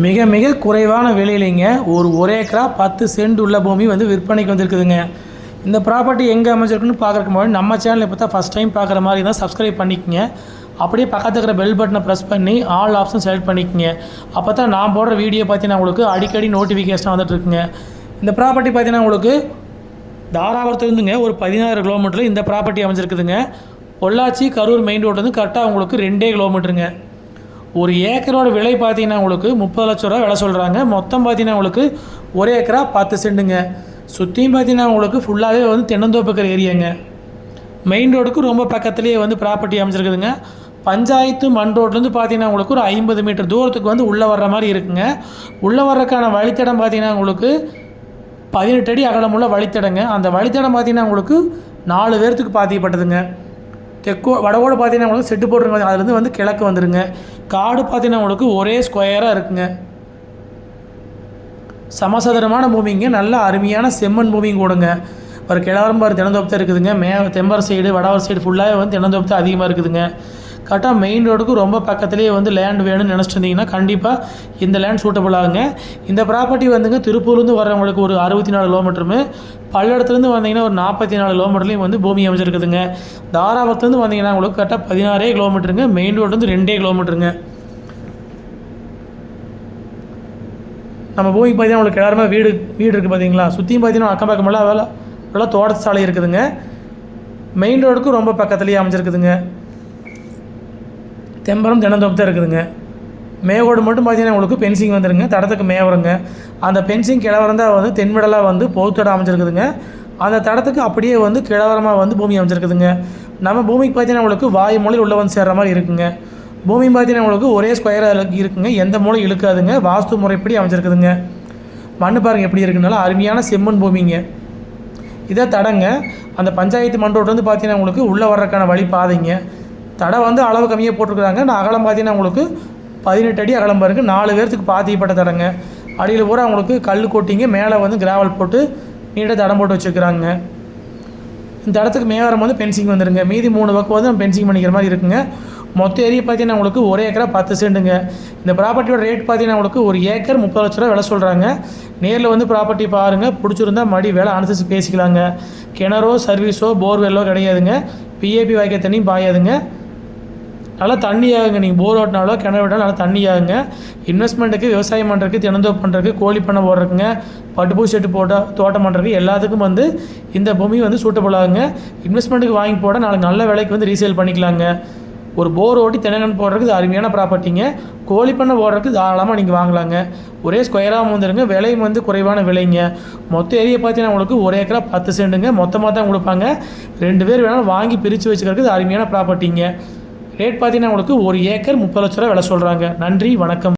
மிக மிக குறைவான விலையிலேங்க ஒரு ஏக்கரா 10 சென்ட் உள்ள பூமி வந்து விற்பனைக்கு வந்திருக்குதுங்க. இந்த ப்ராப்பர்ட்டி எங்கே அமைஞ்சிருக்குன்னு பார்க்குறக்கு முன்னாடி நம்ம சேனலை இப்போ தான் ஃபஸ்ட் டைம் பார்க்குற மாதிரி தான் சப்ஸ்கிரைப் பண்ணிக்கங்க. அப்படியே பக்கத்தில் இருக்கிற பெல் பட்டனை ப்ரெஸ் பண்ணி ஆல் ஆப்ஷன் செலக்ட் பண்ணிக்கங்க. அப்போ தான் நான் போடுற வீடியோ பார்த்தீங்கன்னா உங்களுக்கு அடிக்கடி நோட்டிஃபிகேஷன் வந்துட்டுருக்குங்க. இந்த ப்ராப்பர்ட்டி பார்த்தீங்கன்னா உங்களுக்கு தாராபுரத்துலேருந்துங்க ஒரு 16 கிலோமீட்டரில் இந்த ப்ராப்பர்ட்டி அமைஞ்சிருக்குதுங்க. பொள்ளாச்சி கரூர் மெயின் ரோட்லேருந்து கரெக்டாக உங்களுக்கு 2 கிலோமீட்டருங்க. ஒரு ஏக்கரோட விலை பார்த்தீங்கன்னா உங்களுக்கு 30 லட்ச ரூபா விலை சொல்கிறாங்க. மொத்தம் பார்த்தீங்கன்னா உங்களுக்கு ஒரு ஏக்கரா 10 சென்ட்டுங்க. சுற்றியும் பார்த்தீங்கன்னா உங்களுக்கு ஃபுல்லாகவே வந்து தென்னந்தோப்புக்கிற ஏரியாங்க. மெயின் ரோடுக்கு ரொம்ப பக்கத்துலேயே வந்து ப்ராப்பர்ட்டி அமைச்சிருக்குதுங்க. பஞ்சாயத்து மண் ரோட்லேருந்து பார்த்தீங்கன்னா உங்களுக்கு ஒரு 50 மீட்டர் தூரத்துக்கு வந்து உள்ளே வர்ற மாதிரி இருக்குங்க. உள்ளே வர்றதுக்கான வழித்தடம் பார்த்தீங்கன்னா உங்களுக்கு 18 அடி அகலமுள்ள வழித்தடங்க. அந்த வழித்தடம் பார்த்தீங்கன்னா உங்களுக்கு 4 பேர்த்துக்கு பாதிக்கப்பட்டதுங்க. வடவோடு பார்த்தீங்கன்னா உங்களுக்கு செட்டு போட்டுருங்க. அதுலேருந்து வந்து கிழக்கு வந்துடுங்க. காடு பார்த்தீங்கன்னா உங்களுக்கு ஒரே ஸ்கொயராக இருக்குங்க. சமசதுரமான பூமிங்க. நல்ல அருமையான செம்மண் பூமிங்க கூடங்க. ஒரு கிழவரம்பார் தென்னந்தோப்பு தான் இருக்குதுங்க. தெம்பர் சைடு வடவர் சைடு ஃபுல்லாகவே வந்து தென்னந்தோப்பு தான் அதிகமாக இருக்குதுங்க. கரெக்டாக மெயின் ரோடுக்கு ரொம்ப பக்கத்துலேயே வந்து லேண்ட் வேணும்னு நினச்சிட்டு இருந்தீங்கன்னா கண்டிப்பாக இந்த லேண்ட் சூட்டபுள் ஆகுங்க. இந்த ப்ராப்பர்ட்டி வந்துங்க திருப்பூர்லேருந்து வரவங்களுக்கு ஒரு 64 கிலோமீட்டருமே, பல்லடத்துலேருந்து வந்தீங்கன்னா ஒரு 44 கிலோமீட்டர்லேயும் வந்து பூமி அமைச்சிருக்குதுங்க. தாராபுரத்துலேருந்து வந்தீங்கன்னா உங்களுக்கு கரெக்டாக 16 கிலோமீட்டருங்க. மெயின் ரோட்லேருந்து 2 கிலோமீட்டருங்க. நம்ம பூமிக்கு பார்த்தீங்கன்னா உங்களுக்கு எல்லாருமே வீடு இருக்குது பார்த்தீங்களா. சுற்றியும் பார்த்தீங்கன்னா அக்கம் பக்கமெல்லாம் நல்லா தோட்டத்து சாலை இருக்குதுங்க. மெயின் ரோடுக்கு ரொம்ப பக்கத்துலேயே அமைச்சிருக்குதுங்க. தெம்பரம் தென்னந்தோப்பு தான் இருக்குதுங்க. மேவோடு மட்டும் பார்த்தீங்கன்னா உங்களுக்கு பென்சிங் வந்துடுங்க. தடத்துக்கு மேவருங்க. அந்த பென்சிங் கிழவரம் தான் வந்து தென்மிடலாக வந்து பொதுத்தடம் அமைச்சிருக்குதுங்க. அந்த தடத்துக்கு அப்படியே வந்து கிழவரமாக வந்து பூமி அமைச்சிருக்குதுங்க. நம்ம பூமிக்கு பார்த்தீங்கன்னா உங்களுக்கு வாயு மூலையில் உள்ள வந்து சேர்கிற மாதிரி இருக்குங்க. பூமி பார்த்தீங்கன்னா உங்களுக்கு ஒரே ஸ்கொயராக இருக்குங்க. எந்த மூலை இழுக்காதுங்க. வாஸ்து முறைப்படி அமைச்சிருக்குதுங்க. மண் பாருங்கள் எப்படி இருக்குனால அருமையான செம்மண் பூமிங்க. இதை தடங்க. அந்த பஞ்சாயத்து மண் ரோடு வந்து பார்த்தீங்கன்னா உங்களுக்கு உள்ளே வர்றதுக்கான வழி பாதைங்க. தடை வந்து அளவு கம்மியாக போட்டிருக்குறாங்க. நான் அகலம் பார்த்தீங்கன்னா உங்களுக்கு 18 அடி அகலம் பாருங்க. 4 பேர்த்துக்கு பாதிக்கப்பட்ட தடங்க. அடியில் பூரா உங்களுக்கு கல் கொட்டிங்க. மேலே வந்து கிராவல் போட்டு நீட்டாக தடம் போட்டு வச்சுருக்குறாங்க. இந்த இடத்துக்கு மேவரம் வந்து பென்சிங் வந்துடுங்க. மீதி 3 பக்கம் வந்து நம்ம பென்சிங் பண்ணிக்கிற மாதிரி இருக்குங்க. மொத்த ஏரியா பார்த்தீங்கன்னா உங்களுக்கு ஒரு ஏக்கரா 10 சென்ட்டுங்க. இந்த ப்ராப்பர்ட்டியோட ரேட் பார்த்தீங்கன்னா உங்களுக்கு ஒரு ஏக்கர் 30 லட்ச ரூபா விலை சொல்கிறாங்க. நேரில் வந்து ப்ராப்பர்ட்டி பாருங்கள். பிடிச்சிருந்தா மடி வேலை அனுசரித்து பேசிக்கலாங்க. கிணறோ சர்வீஸோ போர்வெல்லோ கிடையாதுங்க. பிஏபி வாய்க்க தண்ணியும் பாயாதுங்க. நல்லா தண்ணி ஆகுங்க. நீங்கள் போர் ஓட்டினாலோ கிணறு விட்டாலும் நல்லா தண்ணி ஆகுங்க. இன்வெஸ்ட்மெண்ட்டுக்கு, விவசாயம் பண்ணுறதுக்கு, தினந்தோப்பு பண்ணுறதுக்கு, கோழி பண்ணை போடுறதுக்குங்க, பட்டுப்பூ செட்டு தோட்டம் பண்ணுறதுக்கு எல்லாத்துக்கும் வந்து இந்த பூமி வந்து சூட்டபுள் ஆகுங்க. இன்வெஸ்ட்மெண்ட்டுக்கு வாங்கி போட நாளைக்கு நல்ல விலைக்கு வந்து ரீசேல் பண்ணிக்கலாங்க. ஒரு போர் ஓட்டி தென்னங்கன்று போடுறதுக்கு இது அருமையான ப்ராப்பர்ட்டிங்க. கோழி பண்ணை போடுறதுக்கு தாராளமாக நீங்கள் வாங்கலாங்க. ஒரே ஸ்கொயராக வந்துடுங்க. விலையும் வந்து குறைவான விலைங்க. மொத்த ஏரியா பார்த்தீங்கன்னா உங்களுக்கு ஒரு ஏக்கரா 10 சென்ட்டுங்க. மொத்தமாக தான் கொடுப்பாங்க. 2 பேர் வேணாலும் வாங்கி பிரித்து வச்சுக்கிறதுக்கு இது அருமையான ப்ராப்பர்ட்டிங்க. ரேட் பார்த்தீங்கன்னா உங்களுக்கு ஒரு ஏக்கர் 30 லட்ச ரூபா விலை சொல்கிறாங்க. நன்றி, வணக்கம்.